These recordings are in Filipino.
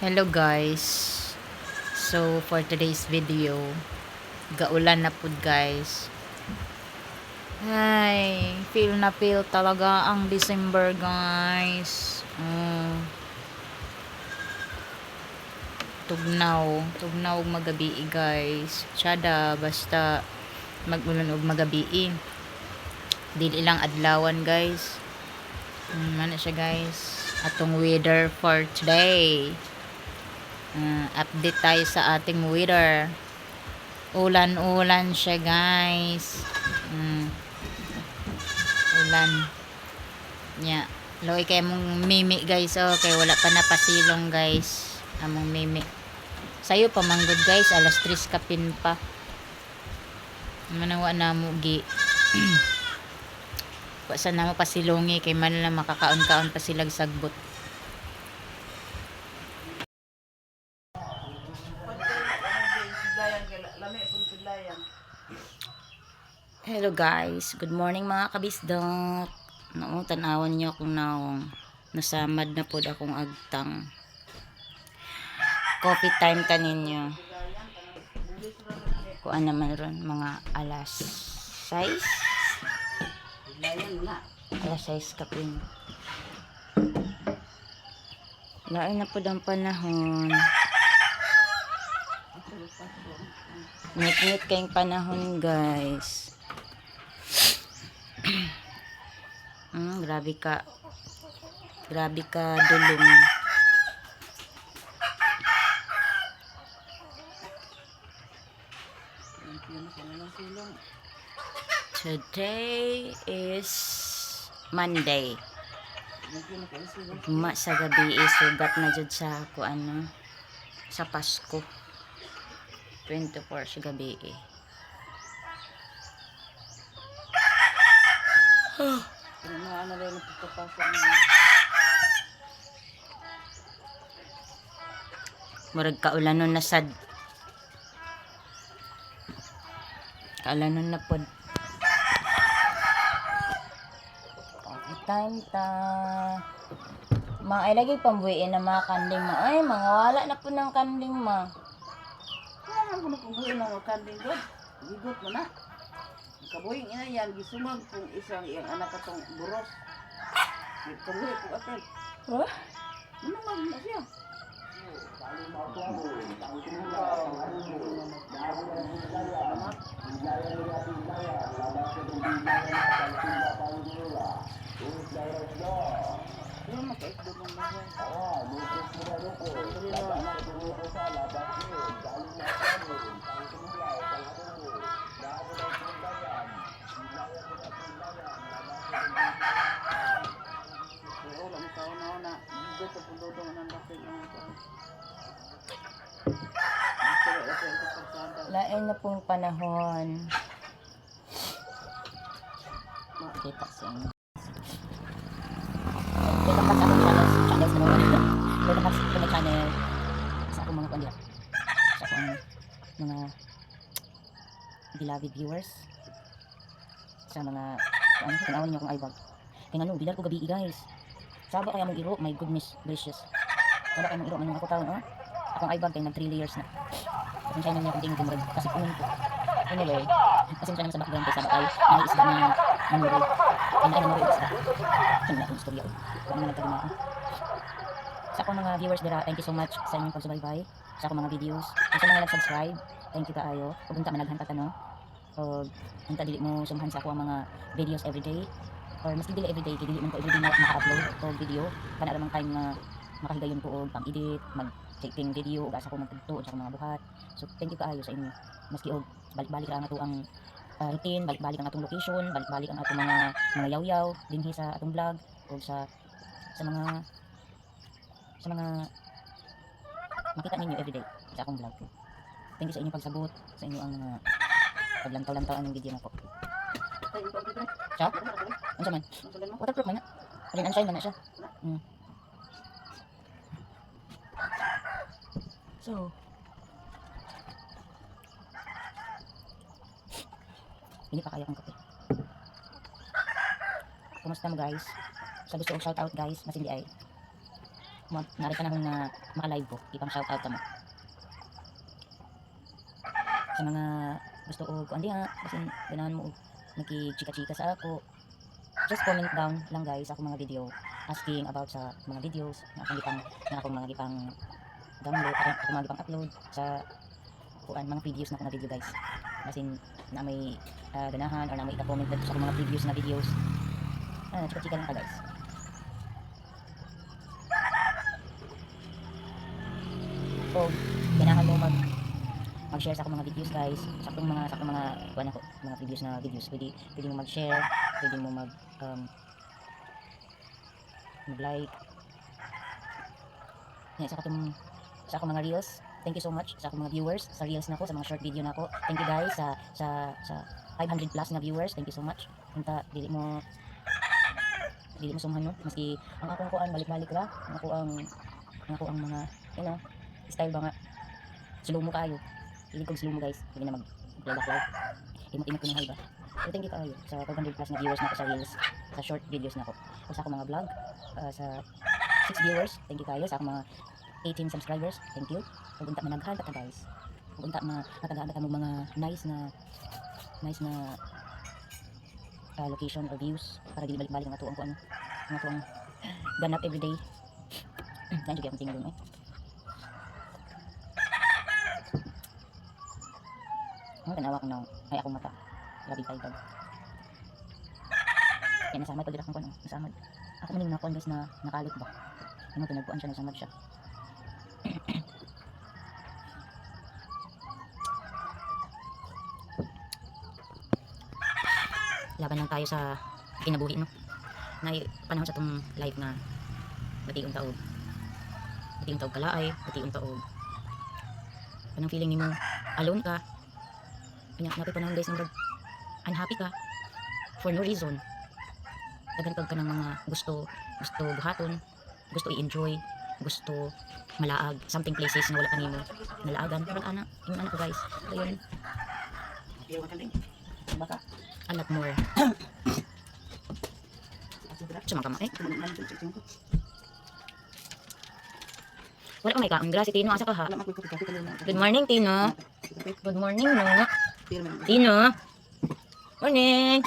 Hello guys. So for today's video, gaulan na pud guys. Ay, feel na feel talaga ang December guys. Tugnaw og magabi guys. Tsada basta magulan og magabi. Dili lang adlawan guys. Mana siya guys. Atong weather for today. Update tayo sa ating weather. Ulan-ulan siya guys. Ulan. Nya. Loy kay mong mimi guys. Oh, kay wala pa napasilong guys. Among mimi. Sayo pa manggod guys. Alas 3 kapin pa. Manawa na mo gi. Wasa na mo pasilongi kay man lang makakaon-kaon pa silag sagbot. Hello guys, good morning mga kabisdok. Noong tanawan niyo kung naong nasamad na pod akong agtang. Coffee time kaninyo. Kuan naman ron mga alas 6. Alas 6 kapin. Lain na pod ang panahon. Nit-nit kayong panahon guys. Grabe ka dulong. Today is Monday. Sa gabi sugat na jud sa ako sa Pasko. 24 sa gabi Murag kaulanon na sad. Kaulanon na pod. Time ta. Ay lagi pambuhiin na mga kanding ma. Ay, mga wala na po ng kanding ma. Wala mo na pambuhiin ng kanding ko. Gigot mo na. Kabuhing ina yan, gisumag kung isang iyang anak katong buros. Pambuhi ko atin. Huh? Ano mag na siya? Lain na pong panahon. Makita sa inyo. Dito pa sa akong channels na naman. Dito pa sa channel. Sa akong mga kandiya. Sa akong mga beloved viewers. Sa mga tanawan niyo kung ibag. Kaya bilar ko gabi guys. Saba kaya mong iro. My goodness gracious. Saba kaya mong iro. Anong ako taon akong ibag kaya nag 3 layers na. Pasensya naman niya kung tingin kumurag kasi punon ko. Anyway, pasensya naman sa background ko sa bakay. May isda na nanuri. Ay na nanuri isda. Ano na akong istorya ko. Kung ano nagkaroon ako. Sa akong mga viewers dira, thank you so much sa inyong pagsubaybay. Sa akong mga videos. Kung sa mga nag-subscribe, thank you kaayo. Kung unta managhan ka tanong. O unta dili mo sumhan sa ako ang mga videos everyday. Or mas dili everyday, dili man ko everyday na maka-upload o video. Kana ramang time na makahigayon ko og pang-edit, mag-taking video ug asa ko magtudto sa mga buhat. So thank you kaayo sa inyo. Maski og balik-balik ra ang ato ang routine, balik-balik ang atong location, balik-balik ang atong mga yaw-yaw dinhi sa atong vlog o sa mga makita ninyo everyday sa akong vlog. Thank you sa inyong pagsabot, sa inyo ang mga paglantaw-lantaw ang video nako. Siya? Unsa man? Waterproof man na. Alin unshine man na siya. So, hindi pa kaya kong kape. Kumusta mo guys? Sa gusto kong shout out guys, mas hindi ay Nari ka na na maka-live ko, ipang shoutout ka mo. Sa mga gusto ko, kung hindi nga, kasi ganahan mo, nagki-chika-chika sa ako, just comment down lang guys ako mga video, asking about sa mga videos, na akong mga gipang download, ako mga gipang upload, sa kuan mga videos na akong na video guys. Kasi na may ganahan, or na may ika-comment sa akong mga previous na videos, chika-chika lang ka guys. So, ganahan mo mag-share sa akong mga videos guys, sa akong mga kuan ako, mga previous na videos, pwede mo mag-share, pwede mo mag-like. Yan, sa akong mga reels. Thank you so much sa akong mga viewers sa reels nako, sa mga short video nako. Thank you guys sa 500 plus na viewers. Thank you so much. Unta dili mo sumhan no, maski ang akong kuan balik-balik ra, ang ako ang mga style ba nga slow mo kayo. Hilig kong slow mo guys. Hindi na mag-live. Imot-imot ko na hay ba. So thank you kayo sa 500 plus na viewers nako sa reels, sa short videos nako. Sa akong mga vlog, sa 6 viewers, thank you kayo. Sa akong mga 18 subscribers, thank you. Kung unta managhan ka guys. Kung unta matagaan ka mo mga nice na location or views para di balik-balik ang atuang ko ang atuang ganap everyday. Nandiyo kaya akong tingin doon Ang tanawa ko na ay akong mata. Grabe tayo dog. Yan nasamad pag dirak ng kuan. Nasamad. Ako maning nakuan guys na nakalot ba. Ano to nagkuan siya, nasamad siya. Laban lang tayo sa kinabuhi no. Na panahon sa tong live na bationg taog. Bationg taog kalaay, bationg taog. Anong feeling nimo alone ka? Kanya napi panahon guys ng unhappy ka for no reason. Daghan ka ng mga gusto buhaton, gusto i-enjoy, gusto malaag, something places na wala ka nimo nalaagan. Pero yung anak ko guys, ayun. Baka a lot more. Sumaka eh. Wala ka may kaon. Grabe Tino, asa ka ha? Good morning Tino. Good morning no. Tino. Morning.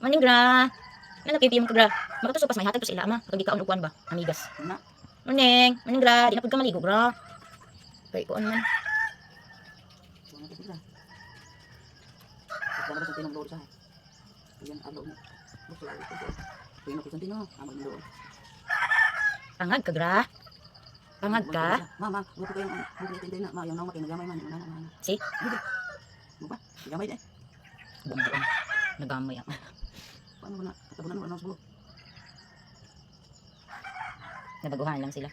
Morning gra. Ano kipim ko gra? Magtuso pas may hatag to sa ila ma. Pag di kaon ugwan ba? Amigas. Morning. Morning gra. Di na pud ka maligo gra. Kay kuan man. Pangag ka gra? Pangag ka? Mama, buko kayo buko tinday na, ma yung nawa kay nagamay man na. Si? Mo ba? Nagamay de. Buong nagamay ako. Paano ba na? Tabunan mo na sa Nabaguhan lang sila.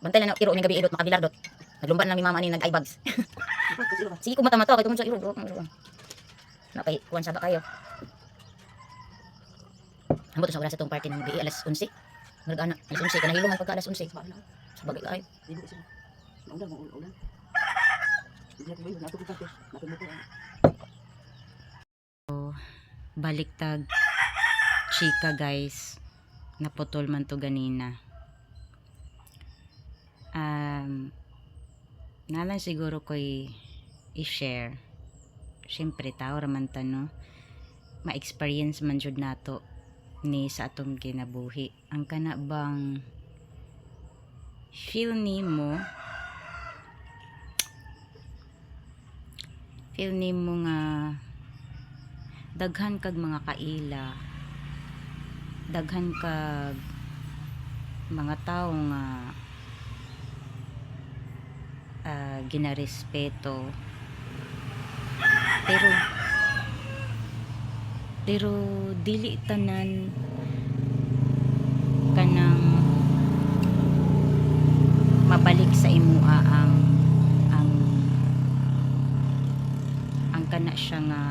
Bantay na iro ni gabi idot makabilardot. Naglumban lang ni mama ni nag-eye bags. Sige ko mata-mata kay tungod sa iro. Napay kuan sa ba kayo. Amo to sa oras itong party ng gabi alas 11. Nagana alas 11 kana hilong pagka alas 11. Sa bagay kay. Ulan. Baliktag chika guys, naputol man to ganina. Nalang siguro ko i-share. Siyempre tao raman tano, ma-experience man jud nato ni sa atong kinabuhi. Ang kana bang feel nimo nga daghan kag mga kaila, daghan kag mga tao nga ginarespeto, pero dili tanan kanang mabalik sa imua ang kana siya nga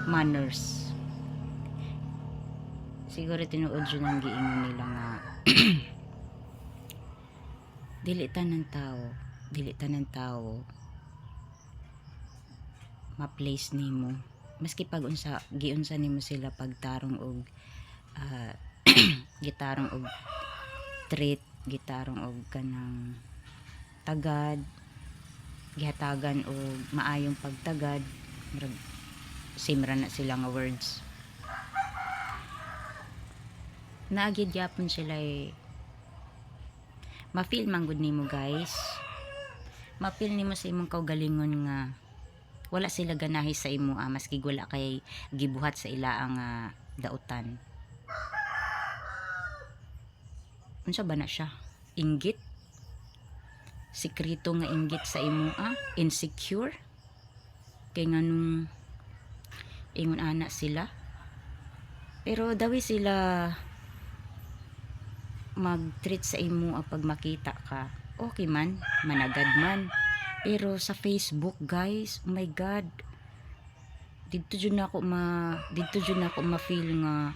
manners. Siguro tinuod yun ang giingon nila nga dili tanan tao ma-place nimo maski pag unsa giunsa nimo sila pagtarong og ah, gitarong og treat, gitarong og kanang tagad, gihatagan og maayong pagtagad, murag same ra na sila nga words. Naagid gyapon sila ma-feel man gud nimo guys. Ma-feel nimo sa imong kaugalingon nga wala sila ganahi sa imo maski wala kay gibuhat sa ilaang dautan. Unsa ba na siya? Inggit? Sikreto nga inggit sa imo insecure? Kay nganong ingon ana sila? Pero dawi sila mag-treat sa imo pag makita ka. Okay man, managad man. Pero sa Facebook, guys, oh my God. Dito jud nako ma-feel nga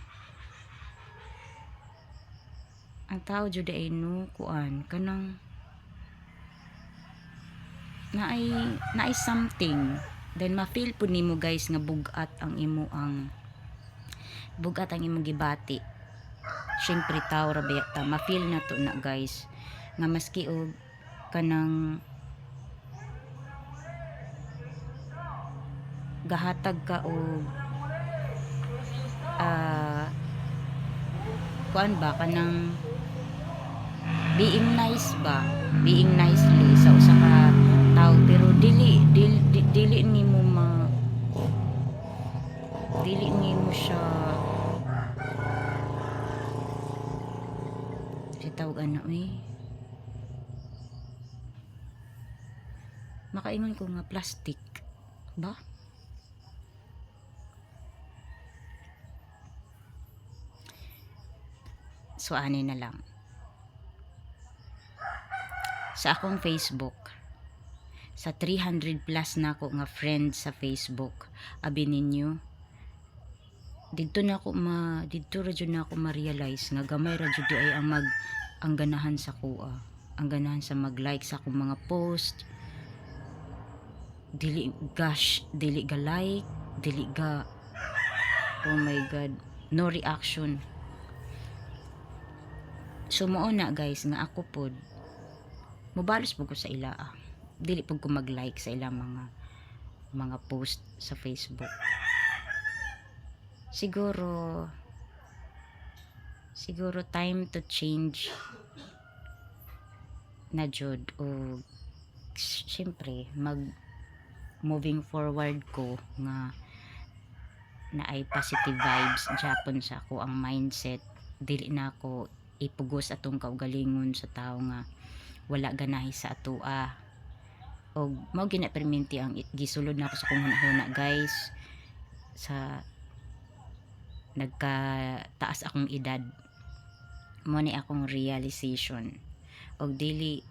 ang tao jud ay no kuan kanang naay something. Then ma-feel po nimo guys nga bugat ang imong gibati. Syempre tao ra ta ma-feel na to na guys nga maski og kanang gahatag ka og kuan ba kanang being nicely sa usa ka tao pero dili nimo siya tawag makaingon ko nga plastic ba. So ani na lang sa akong Facebook, sa 300 plus na ako nga friends sa Facebook, abi ninyo dito ra jud na ako ma-realize nga gamay ra jud ay ang ganahan sa kuha, ang ganahan sa mag-like sa akong mga post. Dili ga like, dili ga oh my God, no reaction. So mo na guys nga ako pod mobalos po ko sa ila dili po ko mag-like sa ilang mga post sa Facebook. Siguro time to change na jud o syempre moving forward ko nga na ay positive vibes Japon sa ako ang mindset. Dili na ako ipugos atong kaugalingon sa tao nga wala ganahi sa atoa og mao gina-perminti ang gisulod na ako sa kong hunahuna guys sa nagkataas akong edad. Mo ni akong realization og dili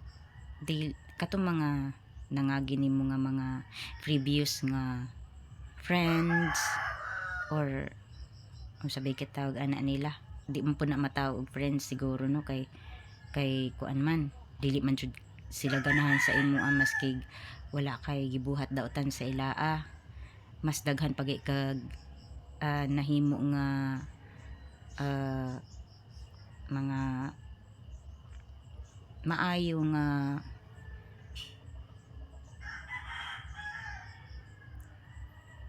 katong mga nangagi nimo nga mga previous nga friends or sabi kitawag ana nila di mo po na matawag friends siguro no kay kuan man dili man jud sila ganahan sa imo maski wala kay gibuhat dautan sa ilaa mas daghan pag kag nahimo nga mga maayo nga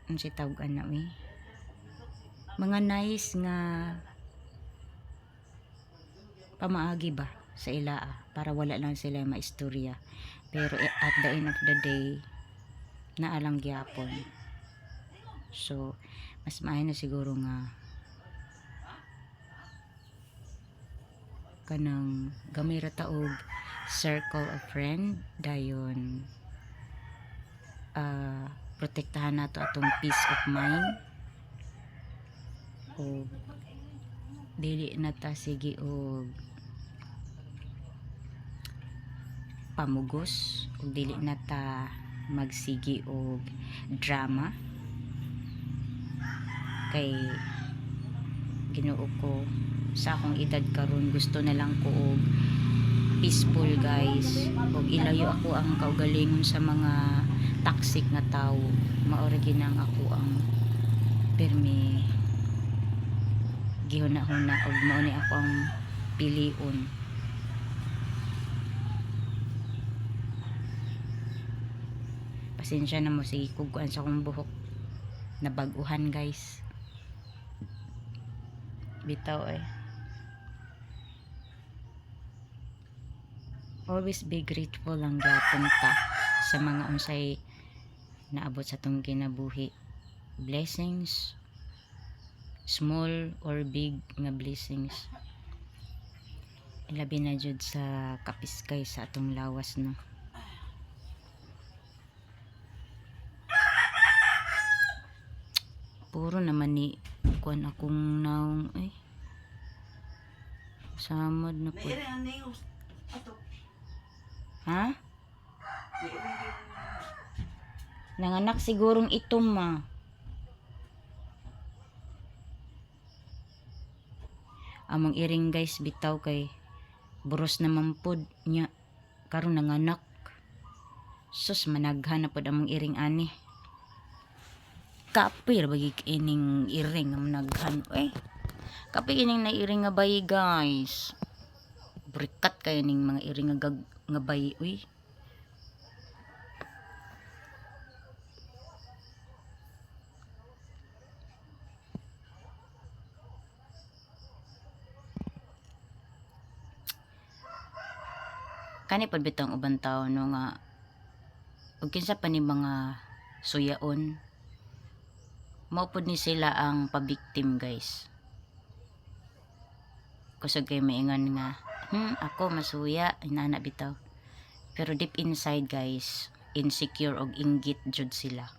ang sitawag ana mga nice nga pamaagi ba sa ilaa para wala lang sila maistorya pero at the end of the day naalang gyapon. So mas maayo na siguro nga kanang gamay ra ta og circle of friend dayon protektahan nato atong peace of mind o dili na ta sige og pamugos o dili na ta magsigi og drama kay Ginoo ko sa akong edad karon gusto na lang ko og peaceful guys og ilayo ako ang kaugalingon sa mga toxic nga tawo. Mao ra ginang ako ang pirmi gihuna-huna og mao ni ako ang piliun. Pasensya na mo sige kuguan sa akong buhok, nabaguhan guys, bitaw eh. Always be grateful lang gyapon ta sa mga unsay naabot sa tong kinabuhi. Blessings, small or big nga blessings, ilabi na jud sa kapiskay sa atong lawas, no. Puro naman ni kuan akong naong ay samad na po. Nairing ang ningos. Ato. Ha? Nairing din. Nanganak sigurong itom ma. Among iring guys bitaw kay buros naman pod nya karon nanganak. Sus managhan na pod among iring ani. Kapir bagi ining iring ang naghan eh. Kapir ining na iring nga bayi guys. Brikat kay ning mga iring nga bayi uy. Kani pod bitong ubang tao no nga ug kinsa pa ni mga suyaon, mao pod ni sila ang pabiktim guys. Kusog kay maingon nga ako masuya inana bitaw, pero deep inside guys insecure og inggit jud sila.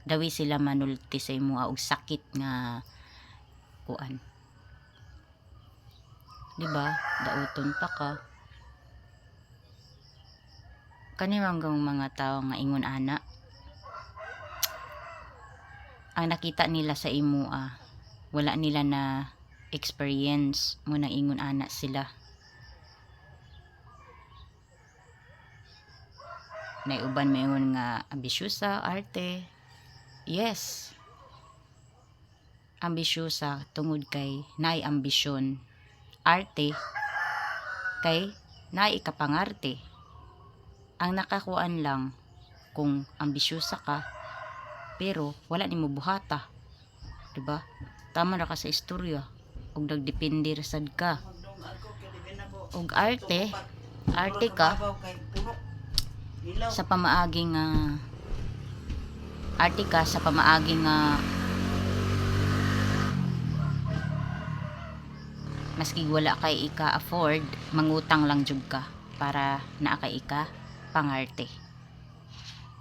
Dawi sila manulti sa imo og sakit nga kuan, di ba? Dauton pa ka. Kani hanggang mga tao nga ingon ana, ang nakita nila sa imo wala nila na experience mo na ingon ana sila. Nay uban maingon nga ambisyosa, arte. Yes, ambisyosa tungod kay naay ambisyon. Arte kay naay ikapangarte. Ang nakakuan lang kung ambisyosa ka pero wala nimo buhata, diba? Tama ra ka sa istorya ug nagdepende ra sad ka. Magdong ako kay di na ko. Ug arte ka sa pamaaging arte ka sa pamaaging maski wala kay ika-afford, mangutang lang jud ka para naa kay ika pangarte.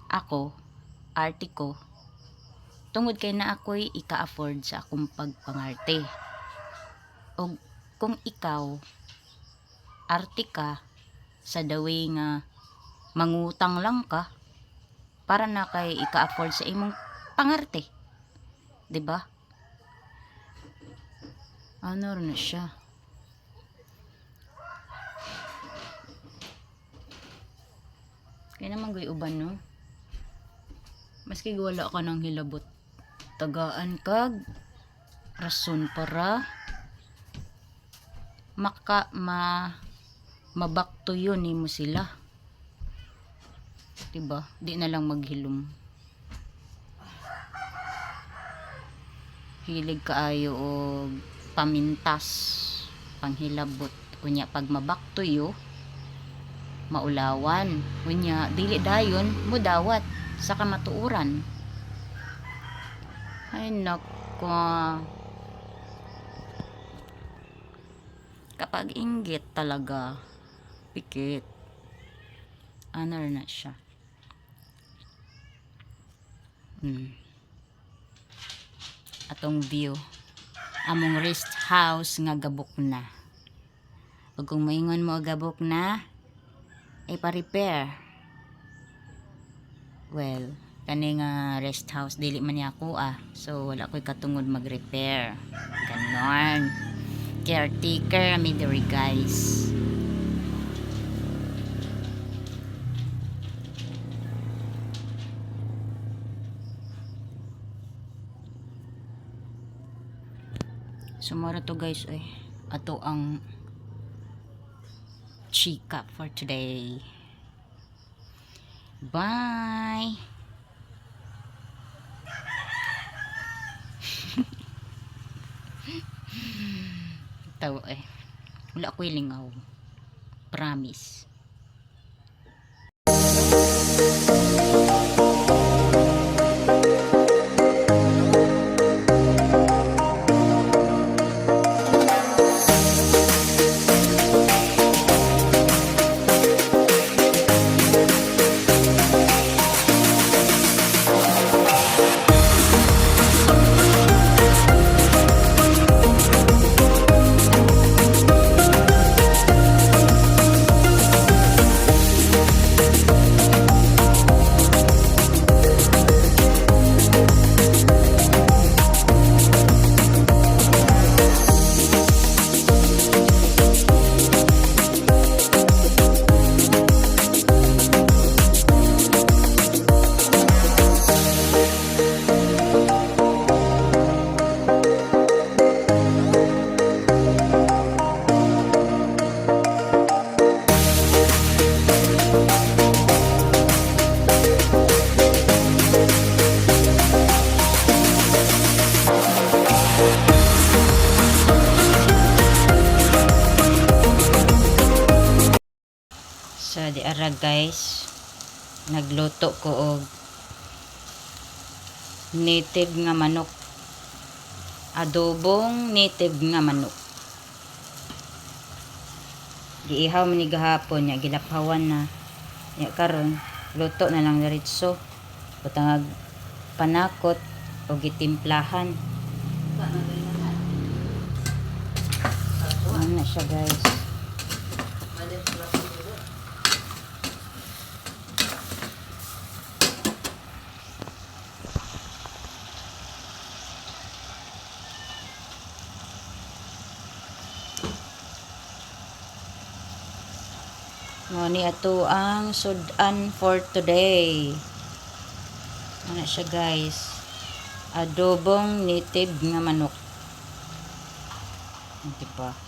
Ako, arte ko tungod kay na ako'y ika-afford sa akong pagpangarte. O kung ikaw arte ka sa the way nga mangutang lang ka para na kay ika-afford sa imong pangarte, diba? Ano na siya? Kaya naman gay uban no, maski wala ka ng hilabot, tagaan kag rason para mabakto yun mo sila, diba? Di na lang maghilom. Hilig kaayo og pamintas, panghilabot unya pag mabaktoyo maulawan unya dili dayon mo dawat sa kamatuuran. Ay nako, kapag inggit talaga pikit anar na siya. Atong view among rest house nga gabok na. Ug kung maingon mo gabok na ipa-repair, well kani nga rest house dili man niya ako so wala ko'y katungod mag-repair, ganon. Caretaker kami diri guys. Sumara to guys eh. Ato ang chika for today. Bye! Tawa eh. Wala ako'y lingaw. Promise. So, di ara guys, nagluto ko og native nga manok. Adobong native nga manok. Giihaw man ni gahapon, ya gilaphawan na. Ya karon, luto na lang diretso. Butang panakot o gitimplahan. Ano na siya guys. Ni ato ang sudan for today. Ano siya guys? Adobong native nga manok. Diba?